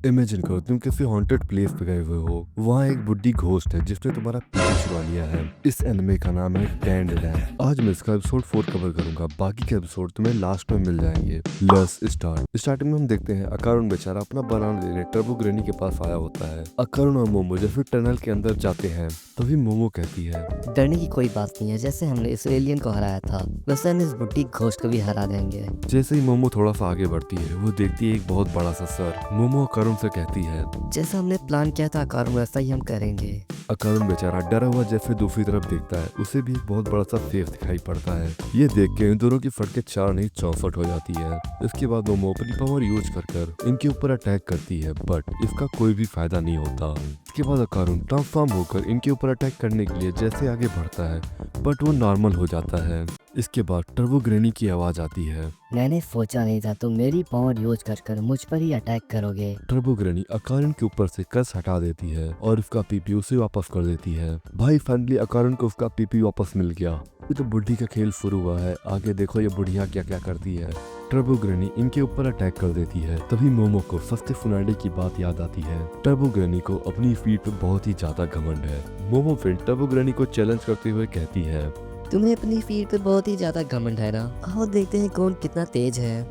Imagine करो तुम किसी हॉन्टेड प्लेस पे गए हुए हो। वहाँ एक बुड्ढी घोस्ट है जिसने तुम्हारा पीछा छुड़ा लिया है। इस एनिमे का नाम है टैंड लैंड। आज मैं इसका एपिसोड 4 कवर करूंगा, बाकी के एपिसोड तुम्हें लास्ट में मिल जाएंगे। Let's start. स्टार्टिंग में हम देखते हैं अकारुन बेचारा अपना बनाना लेने टर्बो ग्रैनी के पास आया होता है। अकारुन और मोमो जैसे टनल के अंदर जाते हैं तभी मोमो कहती है, डरने की कोई बात नहीं है। जैसे हमने इस एलियन को हराया था वैसे हम इस बुड्ढी घोस्ट को भी हरा देंगे। जैसे ही मोमो थोड़ा सा आगे बढ़ती है वो देखती है एक बहुत बड़ा सा सर। मोमो अकारुन से कहती है, जैसा हमने प्लान किया था अकारुन वैसा ही हम करेंगे। अकारुन बेचारा डरा हुआ जैसे दूसरी तरफ देखता है, उसे भी एक बहुत बड़ा सा सेफ दिखाई पड़ता है। ये देख के इन दोनों की फटके 4 नहीं 64 हो जाती है। इसके बाद मोमो अपनी पावर यूज कर इनके ऊपर अटैक करती है, बट इसका कोई भी फायदा नहीं होता। इसके बाद अकारुन ट्रांसफॉर्म होकर इनके ऊपर अटैक करने के लिए जैसे आगे बढ़ता है, बट वो नॉर्मल हो जाता है। इसके बाद टर्बो ग्रैनी की आवाज आती है, मैंने सोचा नहीं था तुम मेरी पावर यूज कर मुझ पर ही अटैक करोगे। टर्बो ग्रैनी अकारुन के ऊपर से कस हटा देती है और उसका पीपी उसे वापस कर देती है। भाई फाइनली अकारुन को उसका पीपी वापस मिल गया। ये तो बुढ़ी का खेल शुरू हुआ है, आगे देखो ये बुढ़िया क्या क्या करती है। टर्बो ग्रैनी इनके ऊपर अटैक कर देती है। तभी मोमो को सस्ते फुनाडे की बात याद आती है। टर्बो ग्रैनी को अपनी स्पीड पे बहुत ही ज्यादा घमंड है। मोमो फिर टर्बो ग्रैनी को चैलेंज करते हुए कहती है, तुम्हें अपनी फील्ड पे बहुत ही ज्यादा घमंड है ना। आओ देखते हैं कौन कितना तेज है।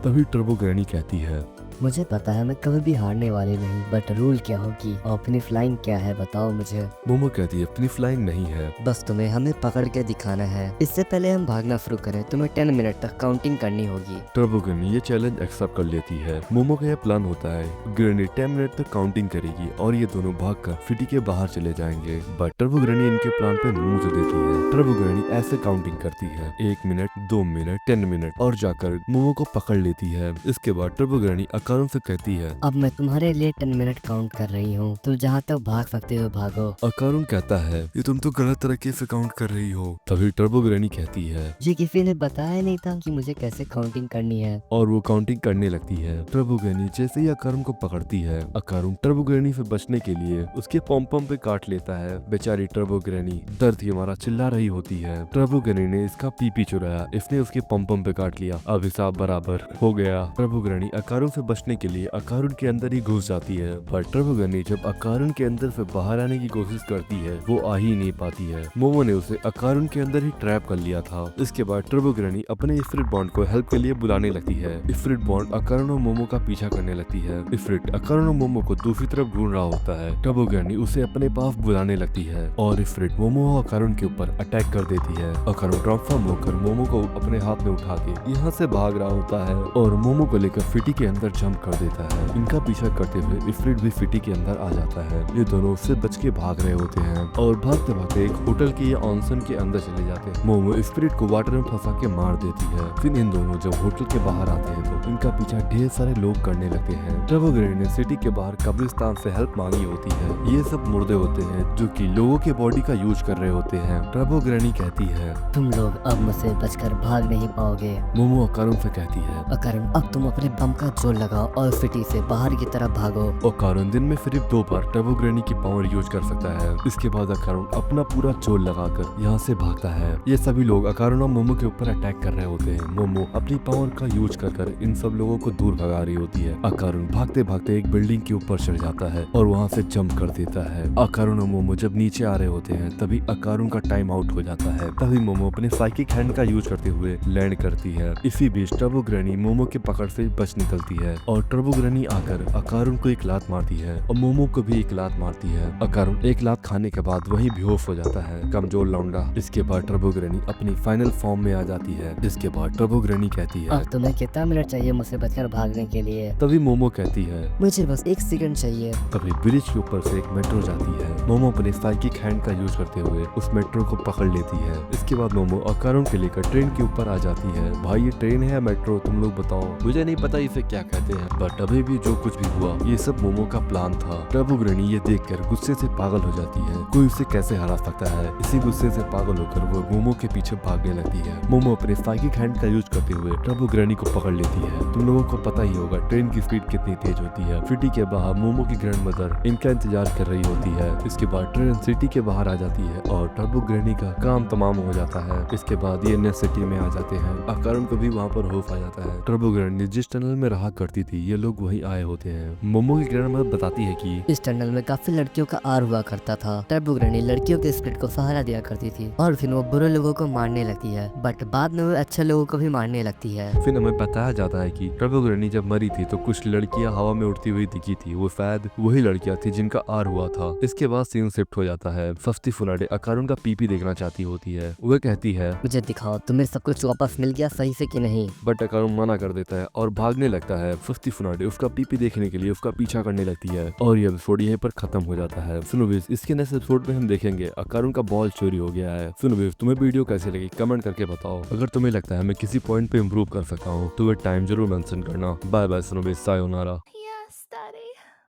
तभी टर्बो ग्रैनी कहती है, मुझे पता है मैं कभी भी हारने वाली नहीं, बट रूल क्या होगी और अपनी फ्लाइंग क्या है बताओ मुझे। मोमो कहती है अपनी फ्लाइंग नहीं है। बस तुम्हें हमें पकड़ के दिखाना है। इससे पहले हम भागना शुरू करें तुम्हें 10 मिनट तक काउंटिंग करनी होगी। टर्बो ग्रैनी ये चैलेंज एक्सेप्ट कर लेती है। मोमो का यह प्लान होता है, ग्रैनी 10 मिनट तक काउंटिंग करेगी और ये दोनों भागकर सिटी के बाहर चले जाएंगे। बट टर्बो ग्रैनी इनके प्लान पे मुंह से देती है। टर्बो ग्रैनी ऐसे काउंटिंग करती है, 1 मिनट, 2 मिनट, 10 मिनट और जाकर मोमो को पकड़ लेती है। इसके बाद टर्बो ग्रैनी अकारुन से कहती है, अब मैं तुम्हारे लिए 10 मिनट काउंट कर रही हूँ, तुम जहाँ तक भाग सकते हो भागो। अकारुन कहता है, ये तुम तो गलत तरीके से काउंट कर रही हो। तभी टर्बो ग्रैनी कहती है, ये किसी ने बताया नहीं था कि मुझे कैसे काउंटिंग करनी है। और वो काउंटिंग करने लगती है। टर्बो ग्रैनी जैसे ही अकारुन को पकड़ती है, अकारुन टर्बो ग्रैनी से बचने के लिए उसके पॉम पे काट लेता है। बेचारी टर्बो ग्रैनी दर्द ही हमारा चिल्ला रही होती है। टर्बो ग्रैनी ने इसका पीपी चुराया, इसने उसके पॉम पे काट लिया। अब हिसाब बराबर हो गया। टर्बो ग्रैनी अकारुन से बचने के लिए अकारुन के अंदर ही घुस जाती है, पर टर्बो ग्रैनी जब अकारुन के अंदर से बाहर आने की कोशिश करती है वो आ ही नहीं पाती है। मोमो ने उसे अकारुन के अंदर ही ट्रैप कर लिया था। इसके बाद टर्बो ग्रैनी अपने इफ्रिट बॉन्ड को हेल्प के लिए बुलाने लगती है। इफ्रिट बॉन्ड अकारुन और मोमो का पीछा करने लगती है। इफ्रिट अकारुन और मोमो को दूसरी तरफ ढूंढ रहा होता है। टर्बो ग्रैनी उसे अपने पास बुलाने लगती है और इफ्रिट मोमो और अकारुन के ऊपर अटैक कर देती है। अकारुन ट्रांसफॉर्म होकर मोमो को अपने हाथ में उठा के यहाँ से भाग रहा होता है और मोमो को लेकर फिटी के अंदर जंप कर देता है। इनका पीछा करते हुए इफ्रिट भी फिटी के अंदर आ जाता है। ये दोनों उससे बच के भाग रहे होते हैं और भागते भागते एक होटल के या ऑनसन के अंदर चले जाते हैं। मोमो स्पिरिट को वाटर में फंसा के मार देती है। फिर इन दोनों जब होटल के बाहर आते हैं तो इनका पीछा ढेर सारे लोग करने लगते हैं। टर्बो ग्रैनी ने सिटी के बाहर कब्रिस्तान से हेल्प मांगी होती है। ये सब मुर्दे होते हैं जो कि लोगों के बॉडी का यूज कर रहे होते हैं। टर्बो ग्रैनी कहती है, तुम लोग अब मुझसे बचकर भाग नहीं पाओगे। मोमो अकारुन से कहती है, अकारुन अब तुम अपने बम का जोर लगाओ और सिटी से बाहर की तरफ भागो। अकारुन दिन में सिर्फ 2 बार टर्बो ग्रैनी की पावर यूज कर सकता है। इसके बाद अकारुन अपना पूरा जोर लगाकर यहाँ से भागता है। ये सभी लोग अकारुन और मोमो के ऊपर अटैक कर रहे होते हैं। मोमो अपनी पावर का यूज कर इन सब लोगों को दूर भगा रही होती है। अकारुन भागते भागते एक बिल्डिंग के ऊपर चढ़ जाता है और वहाँ से जंप कर देता है। अकारुन और मोमो जब नीचे आ रहे होते हैं तभी अकारुन का टाइम आउट हो जाता है। तभी मोमो अपने साइकिक हैंड का यूज करते हुए लैंड करती है। इसी बीच टर्बो ग्रैनी मोमो के पकड़ से बच निकलती है और टर्बो ग्रैनी आकर अकारुन को एक लात मारती है और मोमो को भी एक लात मारती है। अकारुन एक लात खाने के बाद वहीं बेहोश हो जाता है, कमजोर लौंडा। इसके बाद टर्बो ग्रैनी अपनी फाइनल फॉर्म में आ जाती है। इसके बाद टर्बो ग्रैनी कहती है, अब तुम्हें कितना मिनट चाहिए मुझसे बचकर भागने के लिए। तभी मोमो कहती है, मुझे बस 1 सेकंड चाहिए। तभी ब्रिज के ऊपर से एक मेट्रो जाती है। मोमो अपने साइकिक हैंड का यूज करते हुए उस मेट्रो को पकड़ लेती है। इसके बाद मोमो अकारुन के लेकर ट्रेन के ऊपर आ जाती है। भाई ये ट्रेन है या मेट्रो, तुम लोग बताओ, मुझे नहीं पता इसे क्या कहते हैं, बट अभी भी जो कुछ भी हुआ ये सब मोमो का प्लान था। टर्बो ग्रैनी ये देखकर गुस्से से पागल हो जाती है, कोई उसे कैसे हरा सकता है। इसी गुस्से से पागल होकर वो मोमो के पीछे भागने लगती है। मोमो अपने साइकिक हैंड का यूज करते हुए टर्बो ग्रैनी को पकड़ लेती है। तुम लोगों को पता ही होगा ट्रेन की स्पीड कितनी तेज होती है। सिटी के बाहर मोमो की ग्रैंड मदर इनका इंतजार कर रही होती है। इसके बाद ट्रेन सिटी के बाहर आ जाती है और टर्बो ग्रैनी का काम तमाम हो जाता है। इसके बाद ये नए सिटी में आ जाते हैं। अकारुन को भी वहाँ पर होश आ जाता है। टर्बो ग्रैनी जिस टनल में रहा करती दिखती थी ये लोग वही आए होते हैं। मोमो की ग्रैंडमदर बताती है कि इस टनल में काफी लड़कियों का आर हुआ करता था। टर्बो ग्रैनी लड़कियों के स्पिरिट को सहारा दिया करती थी और फिर वो बुरे लोगों को मारने लगती है, बट बाद में वो अच्छे लोगों को भी मारने लगती है। फिर हमें बताया जाता है कि टर्बो ग्रैनी जब मरी थी तो कुछ लड़कियां हवा में उड़ती हुई दिखी थी, वो शायद वही लड़कियां थी जिनका आर हुआ था। इसके बाद सीन शिफ्ट हो जाता है। फस्ती फुलाडे अकारुन का पीपी देखना चाहती होती है। वह कहती है मुझे दिखाओ तुम्हें सब कुछ वापस मिल गया सही से कि नहीं। बट अकारुन मना कर देता है और भागने लगता है। फस्ती फुलाडे उसका पीपी देखने के लिए उसका पीछा करने लगती है और ये एपिसोड यहीं पर खत्म हो जाता है। सुनो बेस, इसके नेक्स्ट एपिसोड में हम देखेंगे अकारुन का बॉल चोरी हो गया है। सुनो बेस, तुम्हें वीडियो कैसी लगी कमेंट करके बताओ। अगर तुम्हें लगता है मैं किसी पॉइंट पे इम्प्रूव कर सकता हूँ तो वे टाइम जरूर मेंशन करना। बाय बाय सुनो बेस, सायोनारा।